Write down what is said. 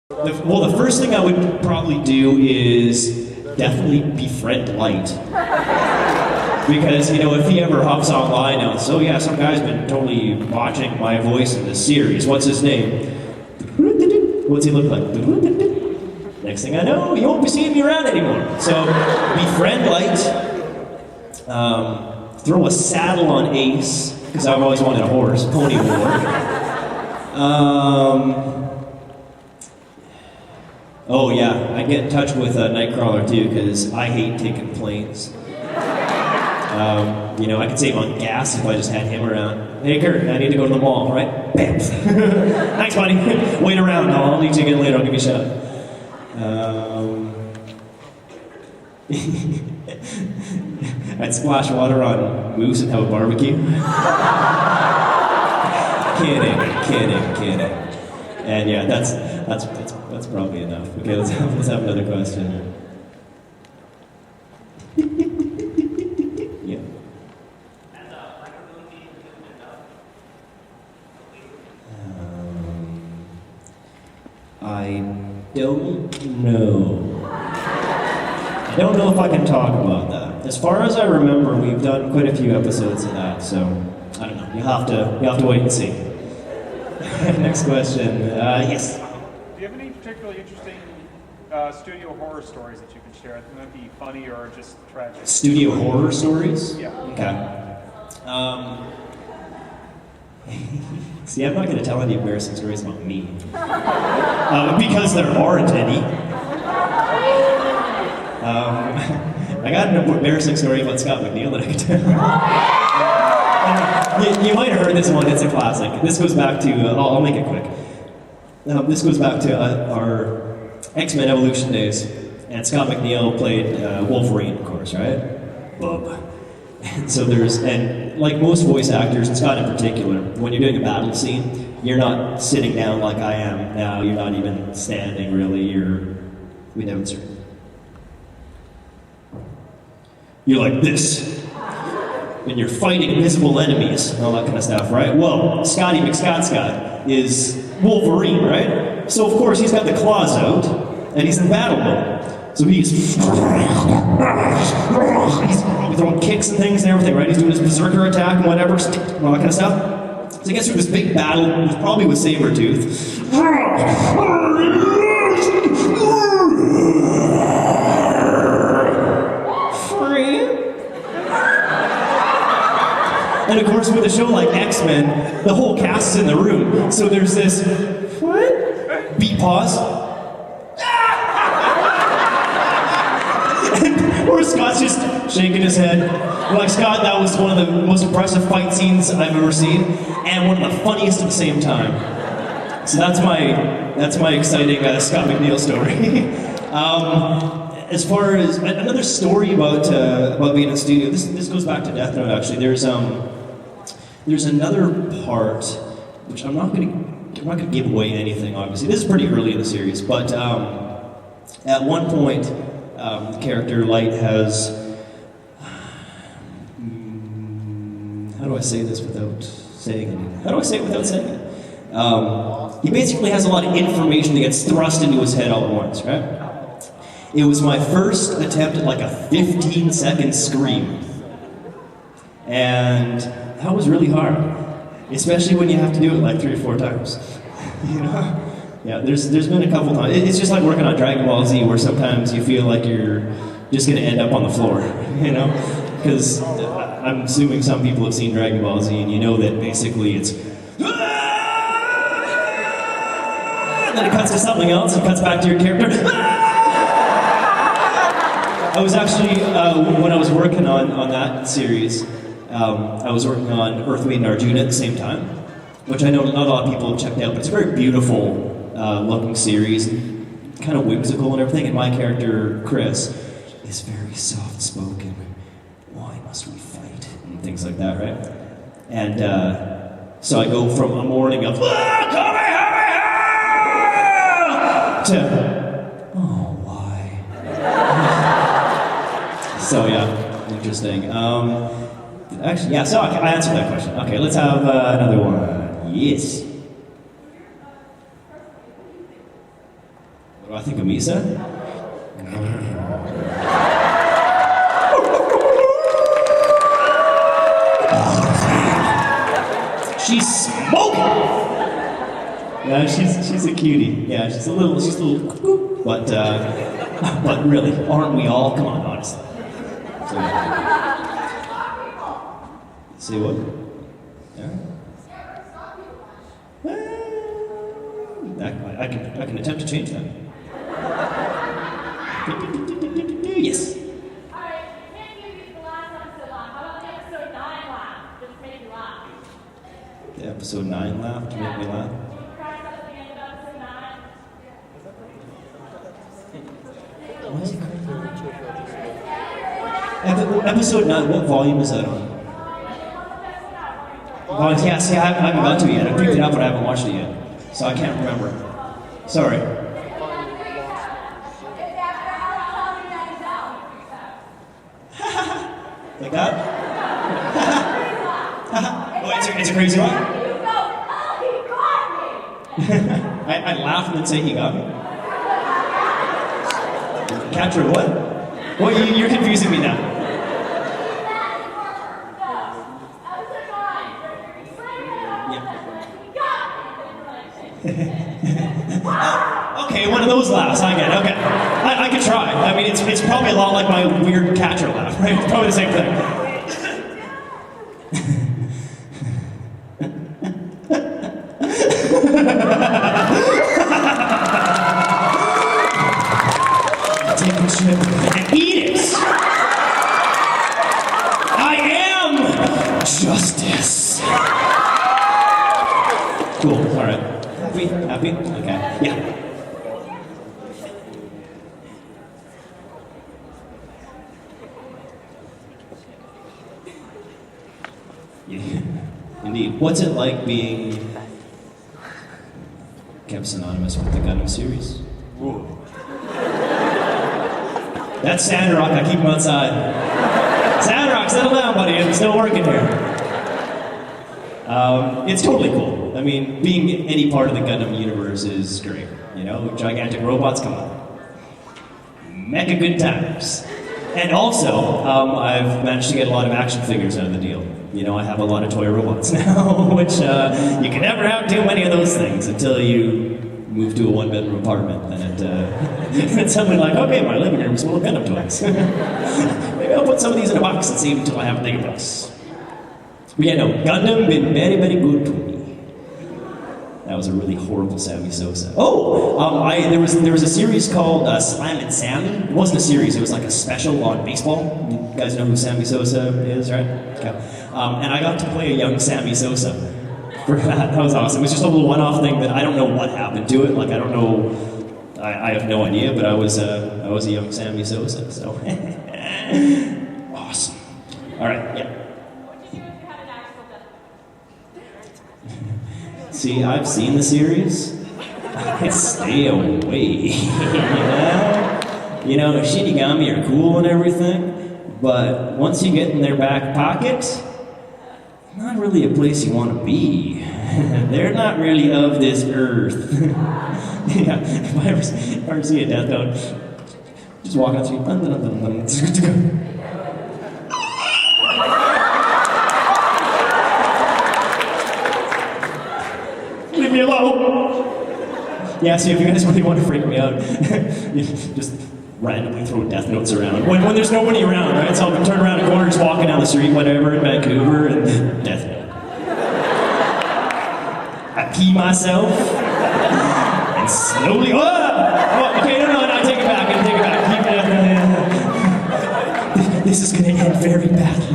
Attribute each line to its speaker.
Speaker 1: Well, the first thing I would probably do is definitely befriend Light. Because, you know, if he ever hops online and so yeah, some guy's been totally watching my voice in this series. What's his name? What's he look like? Next thing I know, you won't be seeing me around anymore. So, befriend Light. Throw a saddle on Ace, because I've always wanted a horse. Pony war. Oh yeah, I get in touch with Nightcrawler too, because I hate taking planes. You know, I could save on gas if I just had him around. Hey Kurt, I need to go to the mall, right? Bam! Thanks buddy, wait around, I'll meet you again later, I'll give you a shout. I'd splash water on moose and have a barbecue. Kidding. And yeah, that's probably enough. Okay, let's have another question. Yeah. I don't know. I don't know if I can talk about that. As far as I remember, we've done quite a few episodes of that, so I don't know. You have to wait and see. Next question. Yes.
Speaker 2: Do you have any particularly interesting studio horror stories that you can share? They might be funny or just tragic.
Speaker 1: Studio horror stories?
Speaker 2: Yeah.
Speaker 1: Okay. See, I'm not going to tell any embarrassing stories about me. Because there aren't any. I got an embarrassing story about Scott McNeil that I could tell. You might have heard this one, it's a classic. This goes back to, I'll make it quick. This goes back to our X-Men Evolution days. And Scott McNeil played Wolverine, of course, right? Bub. And so and like most voice actors, and Scott in particular, when you're doing a battle scene, you're not sitting down like I am now, you're not even standing really, we demonstrate. You're like this. And you're fighting invisible enemies and all that kind of stuff, right? Well, Scotty McScott is Wolverine, right? So of course he's got the claws out, and he's in battle mode. So he's probably throwing kicks and things and everything, right? He's doing his berserker attack and whatever, and all that kind of stuff. So he gets through this big battle, probably with Sabretooth. And of course, with a show like X-Men, the whole cast is in the room. So there's this, what? Beat pause. And poor Scott's just shaking his head. We're like, Scott, that was one of the most impressive fight scenes I've ever seen, and one of the funniest at the same time. So that's my exciting Scott McNeil story. As far as another story about being in the studio, this goes back to Death Note actually. There's another part which I'm not gonna give away anything. Obviously, this is pretty early in the series, but at one point, the character Light has how do I say this without saying it? How do I say it without saying it? He basically has a lot of information that gets thrust into his head all at once, right? It was my first attempt at like a 15-second scream. And that was really hard. Especially when you have to do it like 3 or 4 times. You know? Yeah, there's been a couple times. It's just like working on Dragon Ball Z where sometimes you feel like you're just going to end up on the floor, you know? Because I'm assuming some people have seen Dragon Ball Z and you know that basically it's and then it cuts to something else and cuts back to your character. I was actually, when I was working on that series, I was working on Earthwing and Arjuna at the same time, which I know not a lot of people have checked out, but it's a very beautiful looking series, kind of whimsical and everything, and my character, Chris, is very soft-spoken. Why must we fight? And things like that, right? And so I go from a morning of, to, oh, why? So yeah, interesting. Actually, yeah, so I answered that question. Okay, let's have another one. Yes. What do I think of Misa? She's smoking! Yeah, she's a cutie. Yeah, she's a little cuckoo, but really, aren't we all? Come on, honestly. So, say what? Yeah. I can attempt to change that. Yes.
Speaker 3: Alright, you can't give me the last episode laugh. How about the episode 9 laugh? Just make me laugh.
Speaker 1: The episode 9 laugh to make me laugh.
Speaker 3: You crack up at the end of episode 9.
Speaker 1: Episode 9, what volume is that on? Oh, yeah, see, I haven't got to it yet. I picked it up, but I haven't watched it yet. So I can't remember. Sorry. Like that? Oh, it's a crazy one? I laugh and then say he got me. Capture what? Well, you're confusing me now. Okay, one of those laughs, I get it. Okay. I could try. I mean, it's probably a lot like my weird catcher laugh, right? It's probably the same thing. Take a trip and eat it! I am justice! Cool, alright. Happy? Okay. Yeah. Yeah. Indeed. What's it like being kept synonymous with the Gundam series? Whoa. That's Sandrock, I keep him outside. Sandrock, settle down, buddy, it's still working here. It's totally cool. I mean, being any part of the Gundam universe is great. You know, gigantic robots, come on. Mecha good times. And also, I've managed to get a lot of action figures out of the deal. You know, I have a lot of toy robots now, which you can never have too many of those things until you move to a one-bedroom apartment. And it's suddenly like, okay, my living room is full of Gundam toys. Maybe I'll put some of these in a box and save until I have a bigger place. But yeah, no, Gundam been very, very good to me. That was a really horrible Sammy Sosa. Oh, there was a series called Slam and Sammy. It wasn't a series; it was like a special on baseball. You guys know who Sammy Sosa is, right? Okay. And I got to play a young Sammy Sosa. For that was awesome. It was just a little one-off thing that I don't know what happened to it. Like I don't know, I have no idea. But I was a young Sammy Sosa. So awesome. All right, yeah. See, I've seen the series. I stay away. You know, Shinigami are cool and everything, but once you get in their back pocket, not really a place you want to be. They're not really of this earth. Yeah, if I ever see a Death Note, just walk on the street. Leave me alone! Yeah, see, if you guys really want to freak me out, just randomly throw Death Notes around. When there's nobody around, right? So I'll turn around a corner, just walking down the street, whatever, in Vancouver, and Death Note. I pee myself, and slowly, oh, okay, no, I take it back, Keep it. This is gonna end very badly.